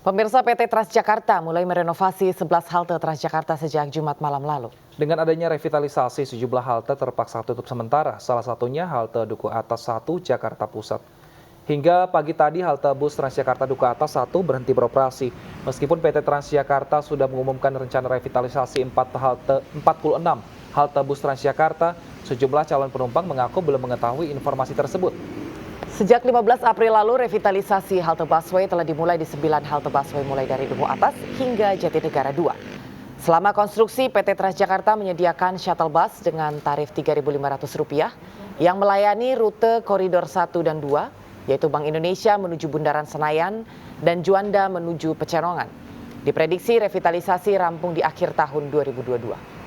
Pemirsa, PT Transjakarta mulai merenovasi 11 halte Transjakarta sejak Jumat malam lalu. Dengan adanya revitalisasi, sejumlah halte terpaksa tutup sementara, salah satunya halte Duku Atas 1 Jakarta Pusat. Hingga pagi tadi, halte bus Transjakarta Duku Atas 1 berhenti beroperasi. Meskipun PT Transjakarta sudah mengumumkan rencana revitalisasi 46 halte bus Transjakarta, sejumlah calon penumpang mengaku belum mengetahui informasi tersebut. Sejak 15 April lalu, revitalisasi halte busway telah dimulai di 9 halte busway mulai dari Duku Atas hingga Jatinegara 2. Selama konstruksi, PT Transjakarta menyediakan shuttle bus dengan tarif Rp3.500 yang melayani rute koridor 1 dan 2, yaitu Bank Indonesia menuju Bundaran Senayan dan Juanda menuju Pecenongan. Diprediksi revitalisasi rampung di akhir tahun 2022.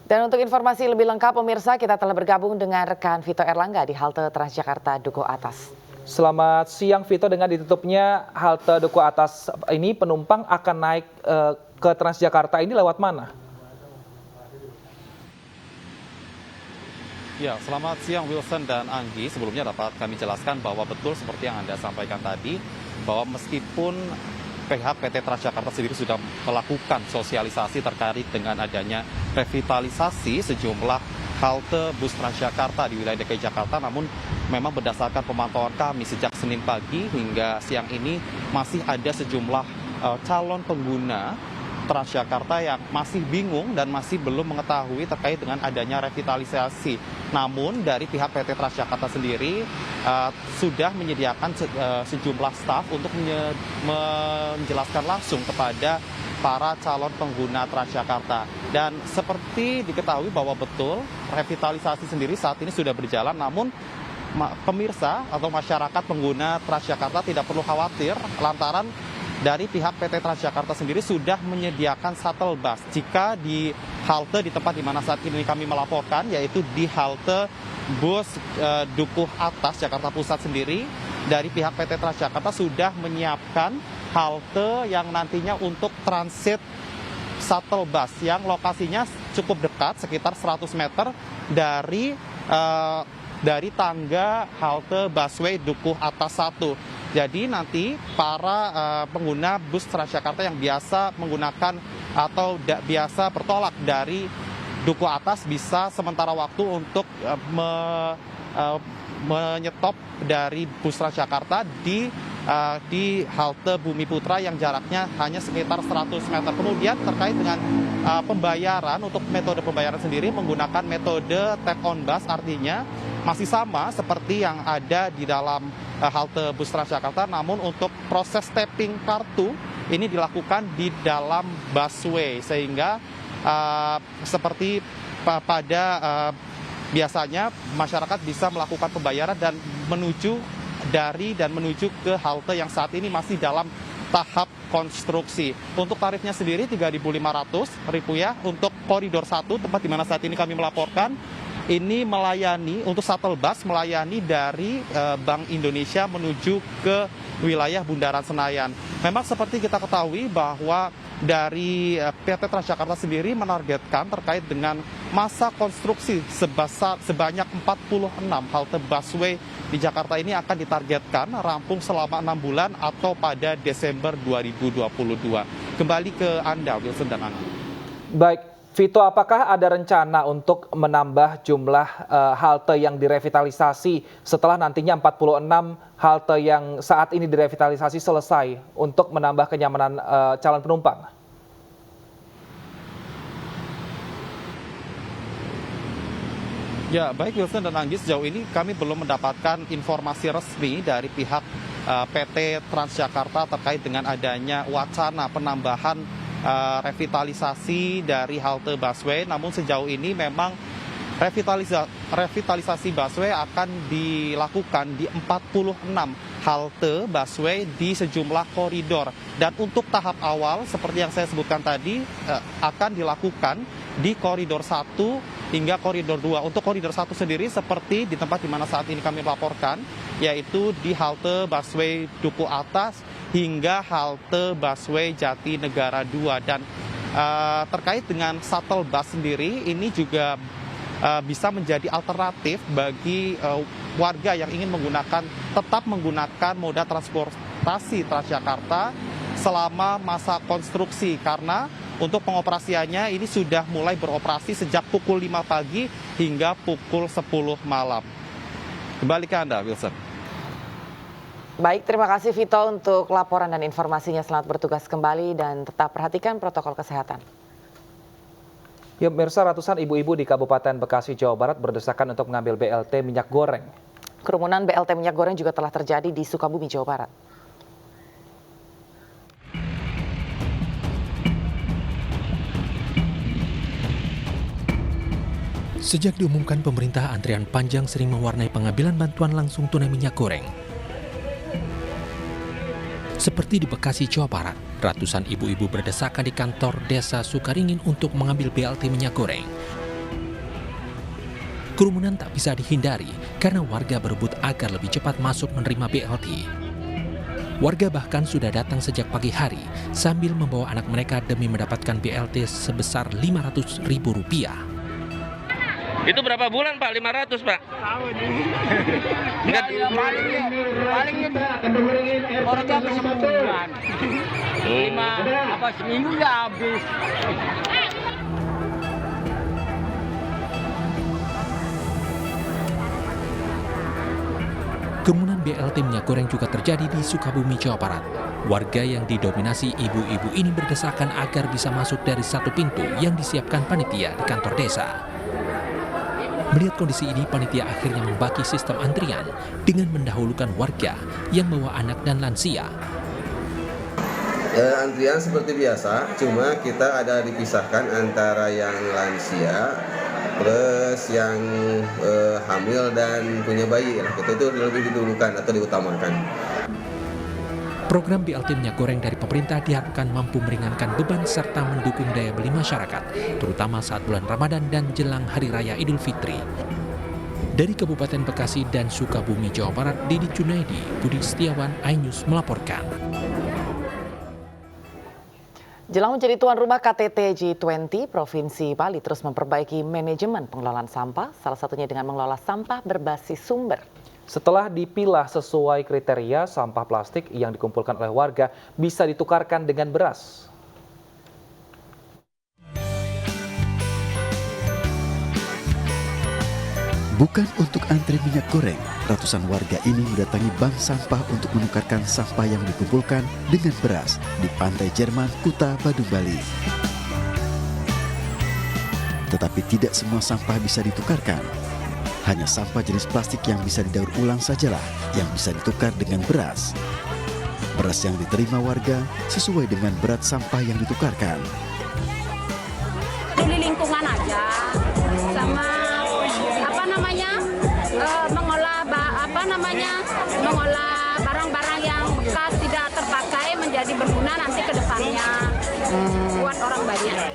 Dan untuk informasi lebih lengkap, pemirsa, kita telah bergabung dengan rekan Vito Erlangga di halte Transjakarta Duku Atas. Selamat siang, Vito. Dengan ditutupnya halte Duku Atas ini, penumpang akan naik ke Transjakarta ini lewat mana? Ya, selamat siang Wilson dan Anggi. Sebelumnya dapat kami jelaskan bahwa betul seperti yang Anda sampaikan tadi, bahwa meskipun pihak PT Transjakarta sendiri sudah melakukan sosialisasi terkait dengan adanya revitalisasi sejumlah halte bus Transjakarta di wilayah DKI Jakarta, namun memang berdasarkan pemantauan kami sejak Senin pagi hingga siang ini masih ada sejumlah calon pengguna Transjakarta yang masih bingung dan masih belum mengetahui terkait dengan adanya revitalisasi. Namun dari pihak PT Transjakarta sendiri sudah menyediakan sejumlah staf untuk menjelaskan langsung kepada para calon pengguna Transjakarta. Dan seperti diketahui bahwa betul revitalisasi sendiri saat ini sudah berjalan, namun pemirsa atau masyarakat pengguna Transjakarta tidak perlu khawatir lantaran dari pihak PT Transjakarta sendiri sudah menyediakan shuttle bus. Jika di halte di tempat di mana saat ini kami melaporkan, yaitu di halte bus Dukuh Atas Jakarta Pusat sendiri, dari pihak PT Transjakarta sudah menyiapkan halte yang nantinya untuk transit shuttle bus yang lokasinya cukup dekat, sekitar 100 meter dari tangga halte busway Dukuh Atas 1. Jadi nanti para pengguna bus Transjakarta yang biasa menggunakan atau biasa bertolak dari Duku Atas bisa sementara waktu untuk menyetop dari bus Transjakarta di halte Bumi Putra yang jaraknya hanya sekitar 100 meter. Kemudian terkait dengan pembayaran, untuk metode pembayaran sendiri menggunakan metode tap on bus, artinya masih sama seperti yang ada di dalam halte bus Transjakarta, namun untuk proses tapping kartu ini dilakukan di dalam busway, sehingga seperti pada biasanya masyarakat bisa melakukan pembayaran dan menuju ke halte yang saat ini masih dalam tahap konstruksi. Untuk tarifnya sendiri Rp3.500 untuk koridor 1, tempat di mana saat ini kami melaporkan. Ini melayani, untuk shuttle bus melayani dari Bank Indonesia menuju ke wilayah Bundaran Senayan. Memang seperti kita ketahui bahwa dari PT Transjakarta sendiri menargetkan terkait dengan masa konstruksi sebanyak 46 halte busway di Jakarta ini akan ditargetkan rampung selama 6 bulan atau pada Desember 2022. Kembali ke Anda, Wilson dan Anggi. Baik, Vito, apakah ada rencana untuk menambah jumlah halte yang direvitalisasi setelah nantinya 46 halte yang saat ini direvitalisasi selesai untuk menambah kenyamanan calon penumpang? Ya, baik Wilson dan Anggi, sejauh ini kami belum mendapatkan informasi resmi dari pihak PT Transjakarta terkait dengan adanya wacana penambahan revitalisasi dari halte busway. Namun sejauh ini memang revitalisasi busway akan dilakukan di 46 halte busway di sejumlah koridor. Dan untuk tahap awal seperti yang saya sebutkan tadi akan dilakukan di koridor 1 hingga koridor 2. Untuk koridor 1 sendiri seperti di tempat di mana saat ini kami melaporkan, yaitu di halte busway Duku Atas hingga halte busway Jatinegara 2. Dan terkait dengan shuttle bus sendiri, ini juga bisa menjadi alternatif bagi warga yang ingin tetap menggunakan moda transportasi Transjakarta selama masa konstruksi, karena untuk pengoperasiannya ini sudah mulai beroperasi sejak pukul 5 pagi hingga pukul 10 malam. Kembali ke Anda, Wilson. Baik, terima kasih Vito untuk laporan dan informasinya. Selamat bertugas kembali dan tetap perhatikan protokol kesehatan. Ya, pemirsa, ratusan ibu-ibu di Kabupaten Bekasi, Jawa Barat berdesakan untuk mengambil BLT minyak goreng. Kerumunan BLT minyak goreng juga telah terjadi di Sukabumi, Jawa Barat. Sejak diumumkan pemerintah, antrian panjang sering mewarnai pengambilan bantuan langsung tunai minyak goreng. Seperti di Bekasi, Jawa Barat, ratusan ibu-ibu berdesakan di kantor desa Sukaringin untuk mengambil BLT minyak goreng. Kerumunan tak bisa dihindari karena warga berebut agar lebih cepat masuk menerima BLT. Warga bahkan sudah datang sejak pagi hari sambil membawa anak mereka demi mendapatkan BLT sebesar Rp500.000. Itu berapa bulan Pak? 500 Pak? Enggak, paling orangnya habis sebulan. 5 seminggu udah habis. Kerumunan BLT minyak goreng juga terjadi di Sukabumi, Jawa Barat. Warga yang didominasi ibu-ibu ini berdesakan agar bisa masuk dari satu pintu yang disiapkan panitia di kantor desa. Melihat kondisi ini, panitia akhirnya membagi sistem antrian dengan mendahulukan warga yang membawa anak dan lansia. Antrian seperti biasa, cuma kita ada dipisahkan antara yang lansia plus yang hamil dan punya bayi. Itu lebih didulukan atau diutamakan. Program BLT minyak goreng dari pemerintah diharapkan mampu meringankan beban serta mendukung daya beli masyarakat, terutama saat bulan Ramadan dan jelang Hari Raya Idul Fitri. Dari Kabupaten Bekasi dan Sukabumi, Jawa Barat, Didi Junaidi, Budi Setiawan, iNews melaporkan. Jelang menjadi tuan rumah KTT G20, Provinsi Bali terus memperbaiki manajemen pengelolaan sampah, salah satunya dengan mengelola sampah berbasis sumber. Setelah dipilah sesuai kriteria, sampah plastik yang dikumpulkan oleh warga bisa ditukarkan dengan beras. Bukan untuk antri minyak goreng, ratusan warga ini mendatangi bank sampah untuk menukarkan sampah yang dikumpulkan dengan beras di Pantai Jerman, Kuta, Badung, Bali. Tetapi tidak semua sampah bisa ditukarkan. Hanya sampah jenis plastik yang bisa didaur ulang sajalah yang bisa ditukar dengan beras. Beras yang diterima warga sesuai dengan berat sampah yang ditukarkan. Peduli lingkungan aja, sama mengolah barang-barang yang bekas tidak terpakai menjadi berguna nanti ke depannya buat orang banyak.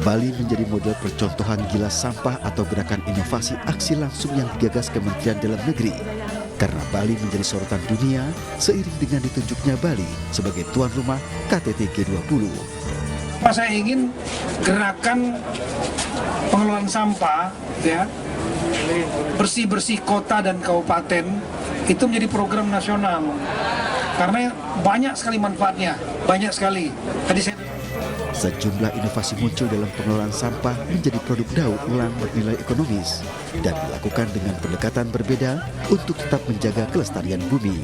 Bali menjadi model percontohan gilas sampah atau gerakan inovasi aksi langsung yang digagas Kementerian Dalam Negeri. Karena Bali menjadi sorotan dunia seiring dengan ditunjuknya Bali sebagai tuan rumah KTT G20. Saya ingin gerakan pengelolaan sampah, ya, bersih-bersih kota dan kabupaten itu menjadi program nasional. Karena banyak sekali manfaatnya, banyak sekali. Sejumlah inovasi muncul dalam pengelolaan sampah menjadi produk daur ulang bernilai ekonomis dan dilakukan dengan pendekatan berbeda untuk tetap menjaga kelestarian bumi.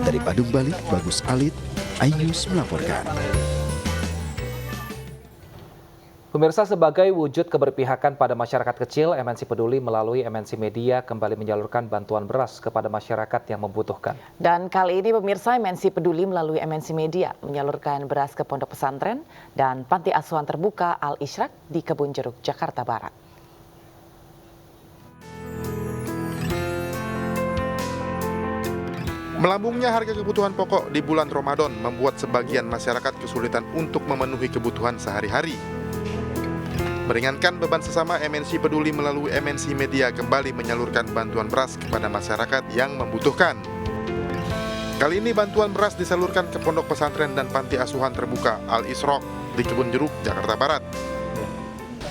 Dari Badung, Bali, Bagus Alit, iNews melaporkan. Pemirsa, sebagai wujud keberpihakan pada masyarakat kecil, MNC Peduli melalui MNC Media kembali menyalurkan bantuan beras kepada masyarakat yang membutuhkan. Dan kali ini pemirsa, MNC Peduli melalui MNC Media menyalurkan beras ke pondok pesantren dan panti asuhan terbuka Al-Isyraq di Kebun Jeruk, Jakarta Barat. Melambungnya harga kebutuhan pokok di bulan Ramadan membuat sebagian masyarakat kesulitan untuk memenuhi kebutuhan sehari-hari. Meringankan beban sesama, MNC Peduli melalui MNC Media kembali menyalurkan bantuan beras kepada masyarakat yang membutuhkan. Kali ini bantuan beras disalurkan ke pondok pesantren dan panti asuhan terbuka Al-Isyraq di Kebun Jeruk, Jakarta Barat.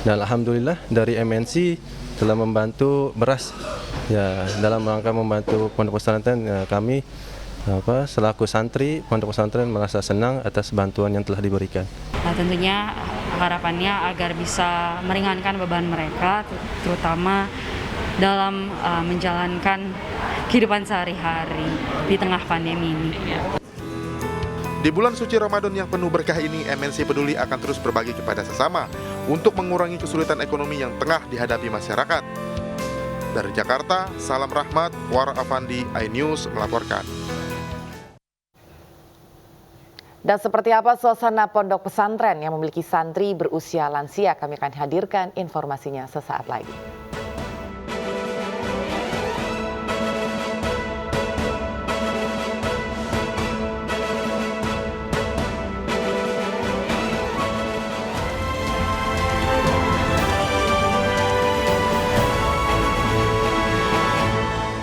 Dan alhamdulillah dari MNC telah membantu beras. Ya, dalam rangka membantu pondok pesantren kami selaku santri pondok pesantren merasa senang atas bantuan yang telah diberikan. Nah, tentunya harapannya agar bisa meringankan beban mereka, terutama dalam menjalankan kehidupan sehari-hari di tengah pandemi ini. Di bulan suci Ramadan yang penuh berkah ini, MNC Peduli akan terus berbagi kepada sesama untuk mengurangi kesulitan ekonomi yang tengah dihadapi masyarakat. Dari Jakarta, salam rahmat, War Afandi, iNews melaporkan. Dan seperti apa suasana pondok pesantren yang memiliki santri berusia lansia, kami akan hadirkan informasinya sesaat lagi.